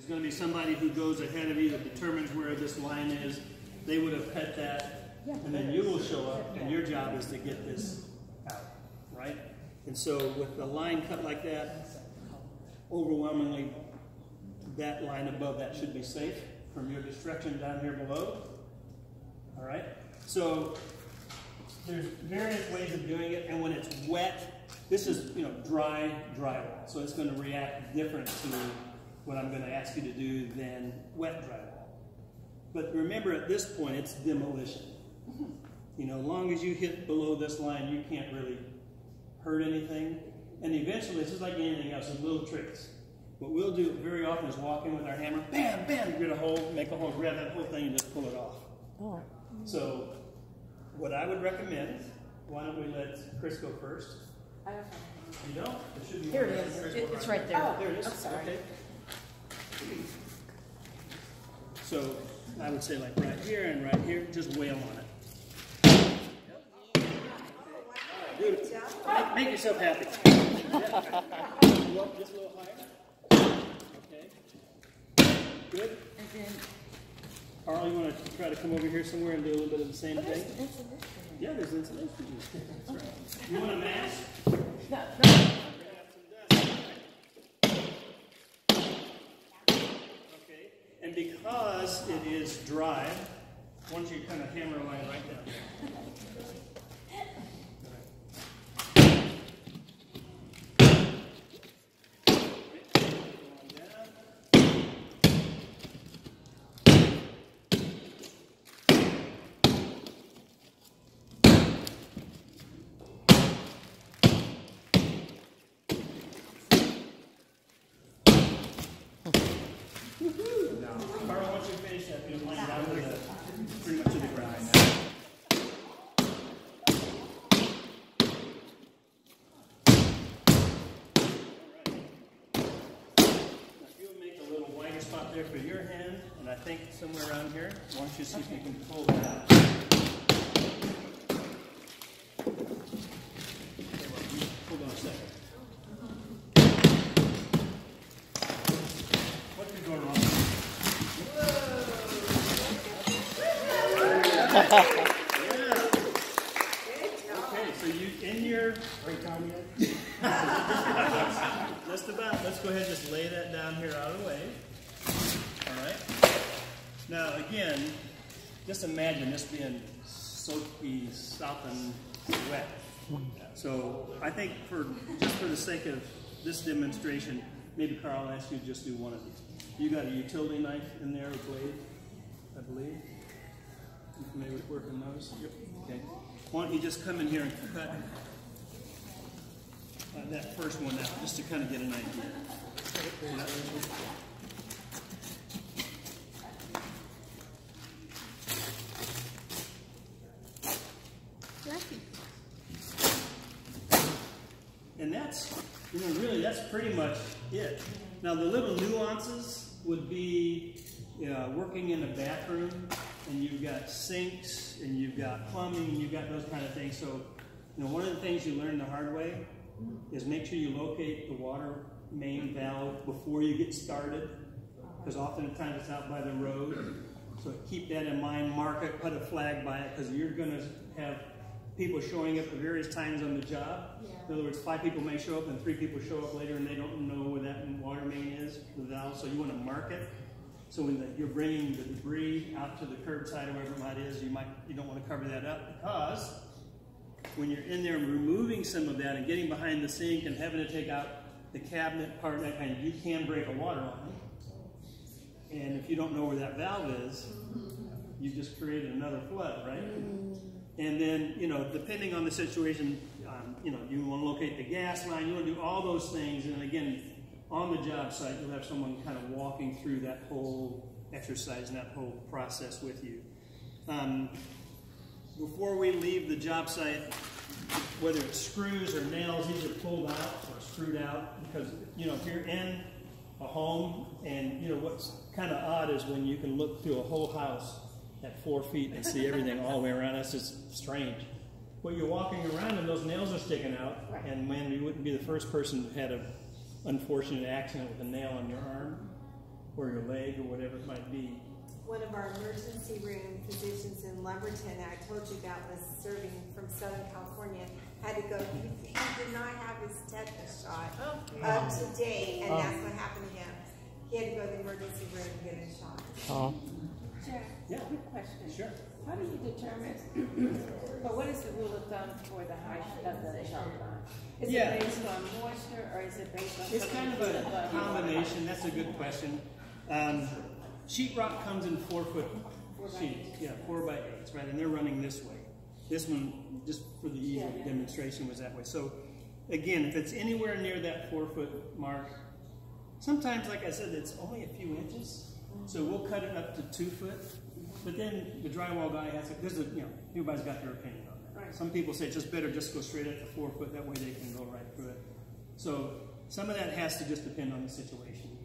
There's going to be somebody who goes ahead of you that determines where this line is. They would have cut that, and then you will show up, and your job is to get this out, right? And so with the line cut like that, overwhelmingly, that line above that should be safe from your destruction down here below. All right? So there's various ways of doing it, and when it's wet, this is, dry drywall. So it's going to react different to what I'm going to ask you to do than wet drywall. But remember, at this point, it's demolition. As long as you hit below this line, you can't really hurt anything. And eventually, it's just like anything else, there's little tricks. What we'll do very often is walk in with our hammer, bam, bam, get a hole, make a hole, grab that whole thing, and just pull it off. Oh. So, what I would recommend, why don't we let Chris go first? I have You don't? It should be Here it is. It's right there. Oh, there it is. I'm sorry. Okay. So, I would say like right here and right here, just wail on it. Dude, make yourself happy. Go up just a little higher. Okay. Good. And then, Carl, you want to try to come over here somewhere and do a little bit of the same thing? Yeah, there's insulation. That's right. You want a mask? No. Okay. And because it is dry, why don't you kind of hammer a line right down there? Carl, once you finish that, you'll line down to the, pretty much to the ground. Now, if you would make a little wider spot there for your hand, and I think somewhere around here, why don't you see if you can pull that out. Okay, well, hold on a second. What could go wrong? Yeah. Okay, so you in your right down here. Just about. Let's go ahead and just lay that down here out of the way. All right. Now again, just imagine this being soaky, sopping wet. So I think just for the sake of this demonstration, maybe Carl asked you to just do one of these. You got a utility knife in there, a blade, I believe. You familiar with working those? Yep. Okay. Why don't you just come in here and cut that first one out, just to kind of get an idea. And that's, really that's pretty much it. Now the little nuances would be working in a bathroom, and you've got sinks, and you've got plumbing, and you've got those kind of things. So, one of the things you learn the hard way is make sure you locate the water main valve before you get started, because oftentimes it's out by the road. So keep that in mind, mark it, put a flag by it, because you're going to have people showing up at various times on the job. Yeah. In other words, 5 people may show up and 3 people show up later and they don't know where that water main is, the valve, so you want to mark it. So when you're bringing the debris out to the curbside or wherever it might is, you don't want to cover that up, because when you're in there removing some of that and getting behind the sink and having to take out the cabinet part, that kind of, you can break a water line. And if you don't know where that valve is, you've just created another flood, right? And then, depending on the situation, you want to locate the gas line, you want to do all those things. And again, on the job site, you'll have someone kind of walking through that whole exercise and that whole process with you. Before we leave the job site, whether it's screws or nails, these are pulled out or screwed out, because, if you're in a home, and, what's kind of odd is when you can look through a whole house at 4 feet and see everything all the way around. That's just strange. Well, you're walking around and those nails are sticking out, and man, you wouldn't be the first person who had an unfortunate accident with a nail on your arm. or your leg or whatever it might be. One of our emergency room physicians in Lumberton that I told you about was serving from Southern California, had to go, he did not have his tetanus shot up to date, and that's what happened to him. He had to go to the emergency room and get his shot. Jack, Yeah. quick question. Sure. How do you determine, but what is the rule of thumb for the height of the shot line? Is Yeah. it based on moisture or is it based on? It's kind of a combination. That's a good question. Sheetrock comes in 4-foot sheets. Yeah, 4x8s, right? And they're running this way. This one, just for the ease of demonstration, was that way. So, again, if it's anywhere near that 4-foot mark, sometimes, like I said, it's only a few inches. So we'll cut it up to 2 foot. But then the drywall guy has to, everybody's got their opinion on that. Right. Some people say it's just better just go straight up to 4 foot, that way they can go right through it. So some of that has to just depend on the situation.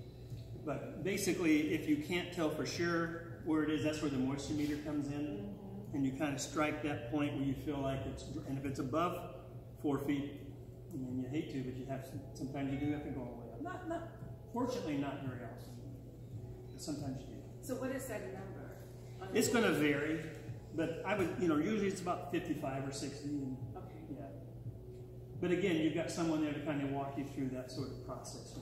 But basically, if you can't tell for sure where it is, that's where the moisture meter comes in. And you kind of strike that point where you feel like it's, and if it's above 4 feet, I mean, you hate to, but you have, sometimes you do have to go all the way up. Fortunately, not very often. But sometimes you do. So what is that number? It's going to vary, but I would, usually it's about 55 or 60. And, Okay. yeah. But again, you've got someone there to kind of walk you through that sort of process.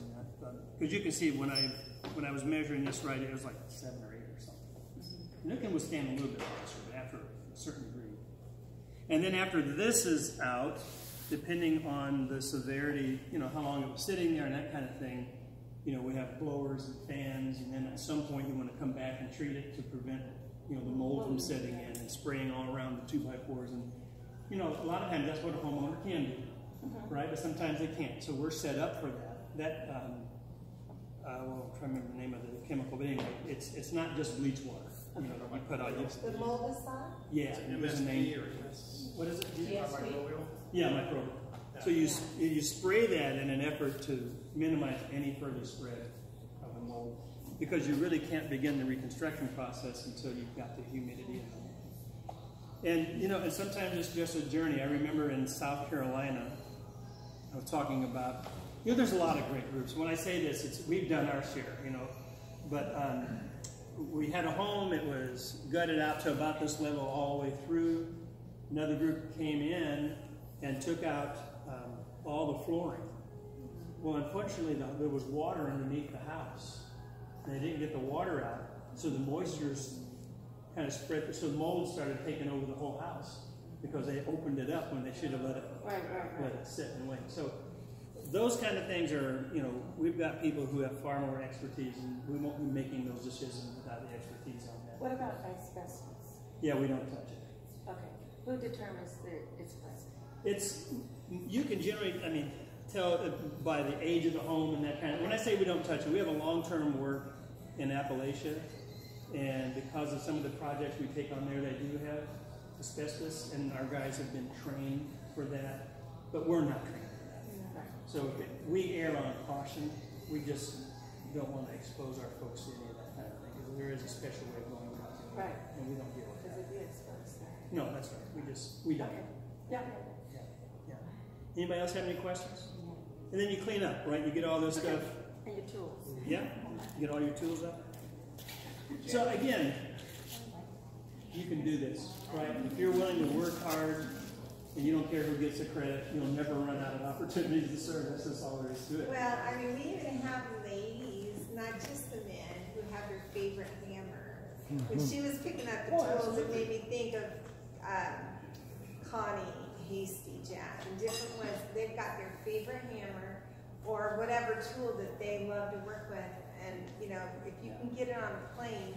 Because you can see when I was measuring this right, it was like 7 or 8 or something. And it can withstand a little bit of pressure after a certain degree. And then after this is out, depending on the severity, how long it was sitting there and that kind of thing, we have blowers and fans, and then at some point you want to come back and treat it to prevent, the mold from setting in and spraying all around the 2x4s. And, a lot of times that's what a homeowner can do, right? But sometimes they can't. So we're set up for that. I'm trying to remember the name of the chemical, but anyway, it's not just bleach water. That you put on The moldicide? Yeah, it was a name. What is it? Yeah, microbial. So you spray that in an effort to minimize any further spread of the mold, because you really can't begin the reconstruction process until you've got the humidity in there. And and sometimes it's just a journey. I remember in South Carolina, I was talking about, there's a lot of great groups. When I say this, we've done our share, but we had a home, it was gutted out to about this level all the way through. Another group came in and took out all the flooring. Well, unfortunately, there was water underneath the house. And they didn't get the water out, so the moisture's kind of spread, so the mold started taking over the whole house because they opened it up when they should have let it sit and wait. So those kind of things are, we've got people who have far more expertise, and we won't be making those decisions without the expertise on that. What about asbestos? Yeah, we don't touch it. Okay. Who determines that it's present? You can generally, tell by the age of the home and that kind of, when I say we don't touch it, we have a long-term work in Appalachia, and because of some of the projects we take on there, they do have asbestos, and our guys have been trained for that, but we're not trained for that. So we err on caution. We just don't want to expose our folks to any of that kind of thing, because there is a special way of going about it. Right. And we don't deal with that. Because it'd be exposed there. No, that's right. We don't. Okay. Yeah. Yeah. Anybody else have any questions? And then you clean up, right? You get all this stuff. And your tools. Yeah. You get all your tools up. So again, you can do this, right? If you're willing to work hard and you don't care who gets the credit, you'll never run out of opportunities to service. That's all there is to it. Well, we even have ladies, not just the men, who have their favorite hammer. When she was picking up the tools, it made me think of Connie Hasty, Jack, and different ones. They've got their favorite hammer or whatever tool that they love to work with. And, if you can get it on a plane,